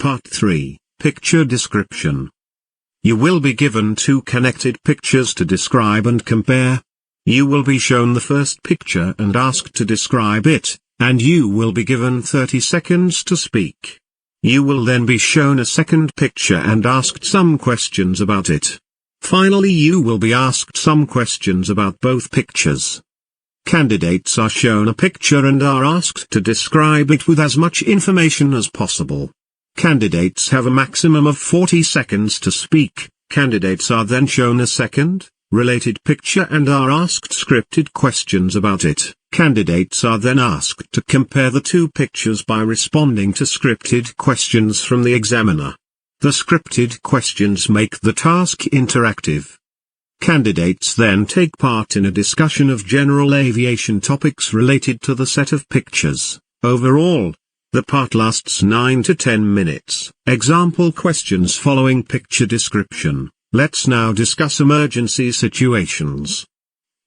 Part 3, Picture Description. You will be given two connected pictures to describe and compare. You will be shown the first picture and asked to describe it, and you will be given 30 seconds to speak. You will then be shown a second picture and asked some questions about it. Finally, you will be asked some questions about both pictures. Candidates are shown a picture and are asked to describe it with as much information as possible. Candidates have a maximum of 40 seconds to speak. Candidates are then shown a second, related picture and are asked scripted questions about it. Candidates are then asked to compare the two pictures by responding to scripted questions from the examiner. The scripted questions make the task interactive. Candidates then take part in a discussion of general aviation topics related to the set of pictures. Overall, the part lasts 9 to 10 minutes. Example questions following picture description. Let's now discuss emergency situations.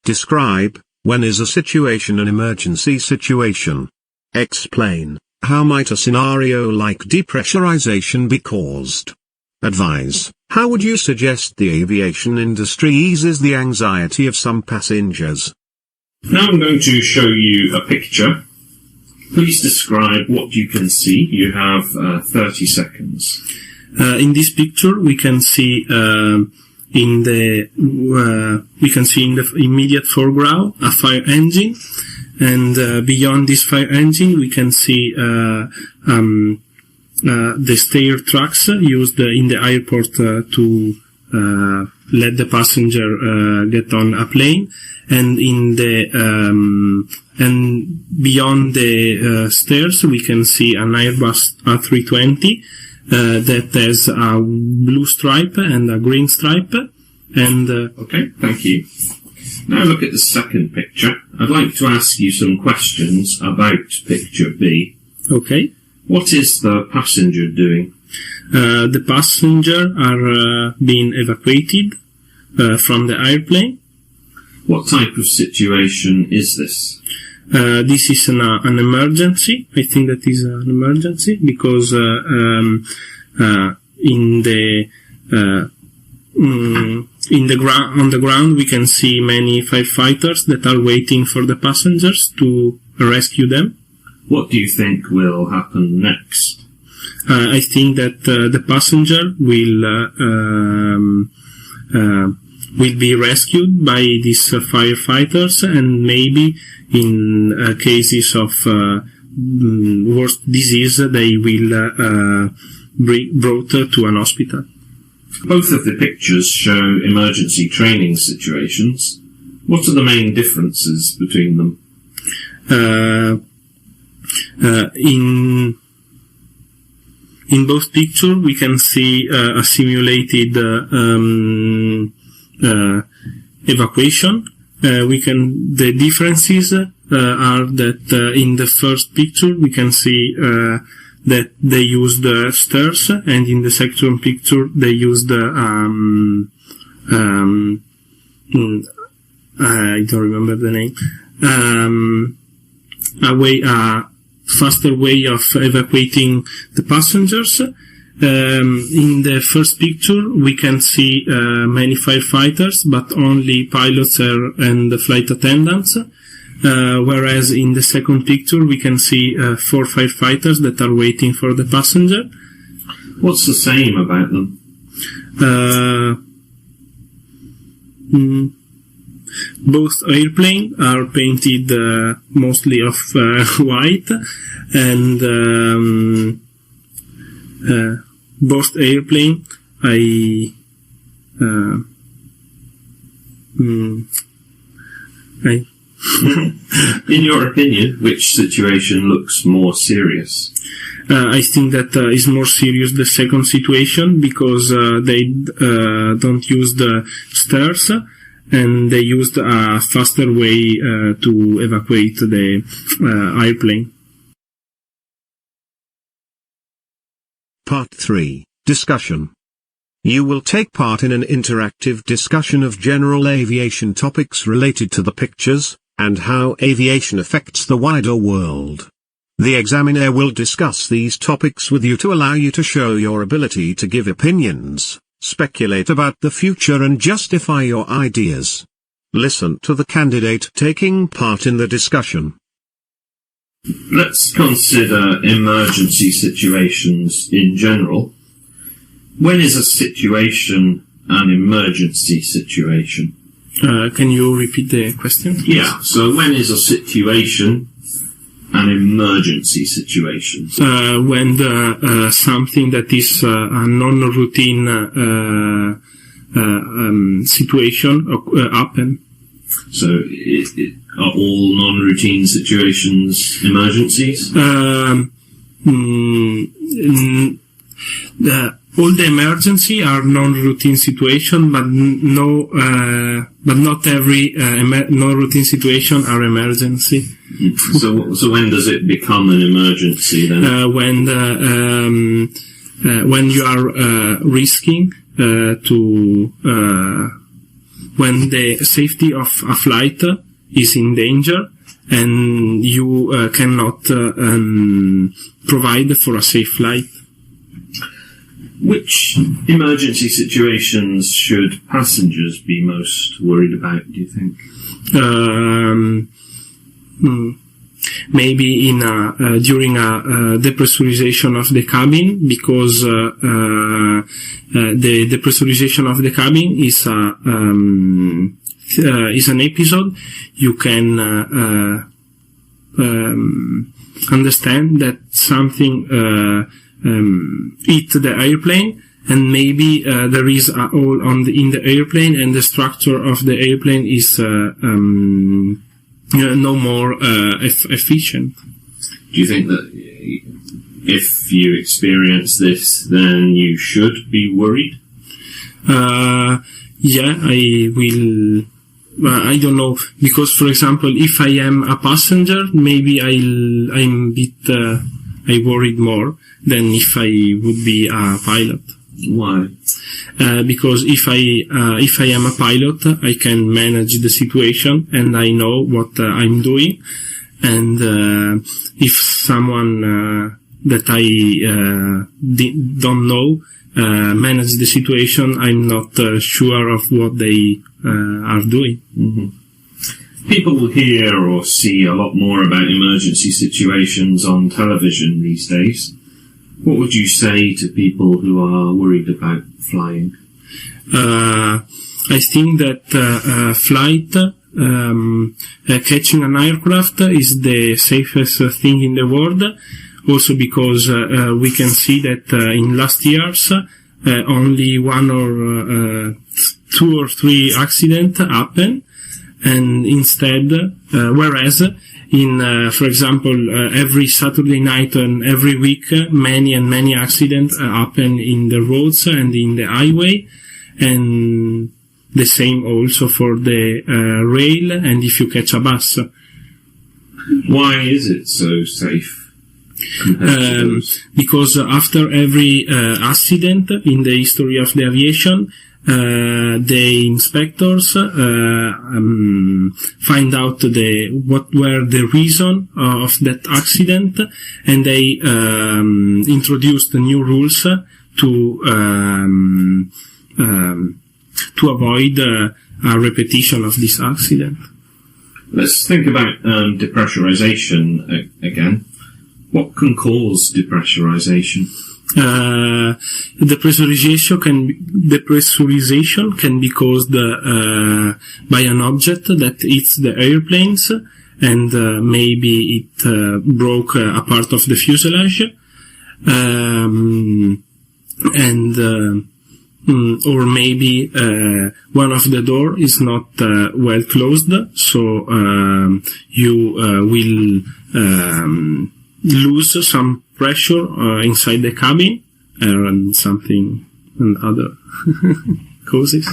Describe, when is a situation an emergency situation? Explain, how might a scenario like depressurization be caused? Advise, how would you suggest the aviation industry eases the anxiety of some passengers? Now I'm going to show you a picture. Please describe what you can see. You have 30 seconds. In this picture, we can see in the immediate foreground a fire engine, and beyond this fire engine, we can see the stair trucks used in the airport to let the passenger get on a plane, and in the and beyond the stairs we can see an Airbus A320 that has a blue stripe and a green stripe. And okay, thank you. Now look at the second picture. I'd like to ask you some questions about picture B. Okay. What is the passenger doing? The passenger are being evacuated from the airplane. What type of situation is this? This is an emergency. I think that is an emergency because on the ground we can see many firefighters that are waiting for the passengers to rescue them. What do you think will happen next? I think that the passenger will be rescued by these firefighters, and maybe in cases of worst disease they will be brought to an hospital. Both of the pictures show emergency training situations. What are the main differences between them? In both pictures we can see a simulated evacuation. The differences are that in the first picture we can see that they used stairs, and in the second picture they used I don't remember the name, a faster way of evacuating the passengers. In the first picture we can see many firefighters, but only pilots and flight attendants, whereas in the second picture we can see 4 firefighters that are waiting for the passenger. What's the same about them? Both airplanes are painted mostly of white, and both airplanes In your opinion, which situation looks more serious? I think that is more serious the second situation, because they don't use the stairs, and they used a faster way to evacuate the airplane. Part 3, Discussion. You will take part in an interactive discussion of general aviation topics related to the pictures, and how aviation affects the wider world. The examiner will discuss these topics with you to allow you to show your ability to give opinions, speculate about the future and justify your ideas. Listen to the candidate taking part in the discussion. Let's consider emergency situations in general. When is a situation an emergency situation? Can you repeat the question? Yeah, so when is a situation an emergency situation? When something that is a non-routine situation happen. So are all non-routine situations emergencies? All the emergency are non-routine situation, but not every non-routine situation are emergency. So when does it become an emergency then? When you are risking when the safety of a flight is in danger and you cannot provide for a safe flight. Which emergency situations should passengers be most worried about, do you think? Maybe during a depressurization of the cabin, because the depressurization of the cabin is an episode you can understand that something hit the airplane, and maybe there is a hole in the airplane, and the structure of the airplane is no more efficient. Do you think that if you experience this, then you should be worried? Yeah, I will. I don't know, because, for example, if I am a passenger, maybe I'm a bit I worried more than if I would be a pilot. Why? Because if I am a pilot, I can manage the situation and I know what I'm doing. And if someone that I don't know manage the situation, I'm not sure of what they are doing. Mm-hmm. People will hear or see a lot more about emergency situations on television these days. What would you say to people who are worried about flying? I think that flight, catching an aircraft is the safest thing in the world. Also because we can see that in last years only one or 2 or 3 accidents happen, and instead, whereas in, for example, every Saturday night and every week, many accidents happen in the roads and in the highway, and the same also for the rail and if you catch a bus. Why is it so safe? Because after every accident in the history of the aviation, the inspectors find out what were the reason of that accident, and they introduced new rules to avoid a repetition of this accident. Let's think about depressurization again. What can cause depressurization? Depressurization can be caused by an object that hits the airplanes, and maybe it broke a part of the fuselage, or maybe one of the door is not well closed, so you will lose some pressure inside the cabin, and something and other causes.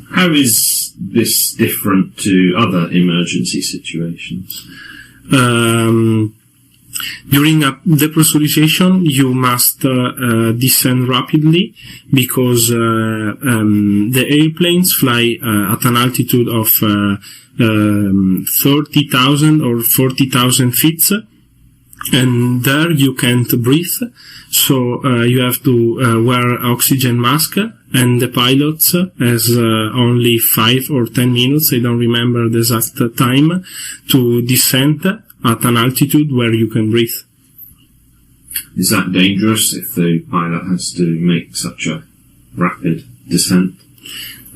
How is this different to other emergency situations? During a depressurization, you must descend rapidly, because the airplanes fly at an altitude of 30,000 or 40,000 feet, and there you can't breathe, so you have to wear oxygen mask, and the pilot has only 5 or 10 minutes, I don't remember the exact time, to descend at an altitude where you can breathe. Is that dangerous if the pilot has to make such a rapid descent?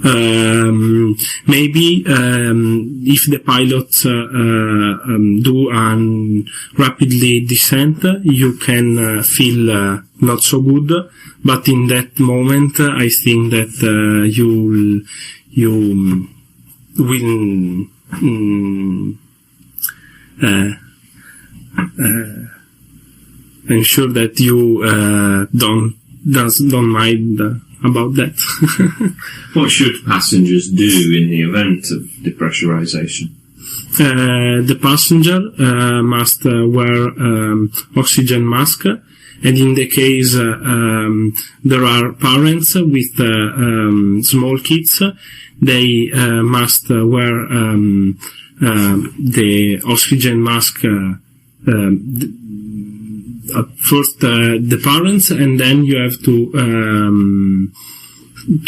Maybe if the pilots do an rapidly descent, you can feel not so good, but in that moment I think that you will ensure that you don't mind about that. What should passengers do in the event of depressurization? The passenger must wear oxygen mask, and in the case there are parents with small kids, they must wear the oxygen mask first the parents, and then you have to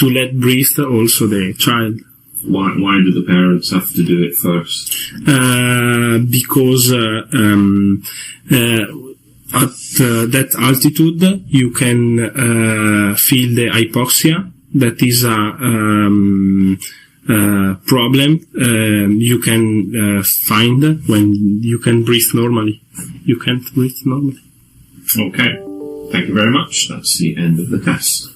let breathe also the child. Why do the parents have to do it first? Because at that altitude you can feel the hypoxia. That is a problem you can find when you can breathe normally. You can't breathe normally. Okay. Thank you very much. That's the end of the test.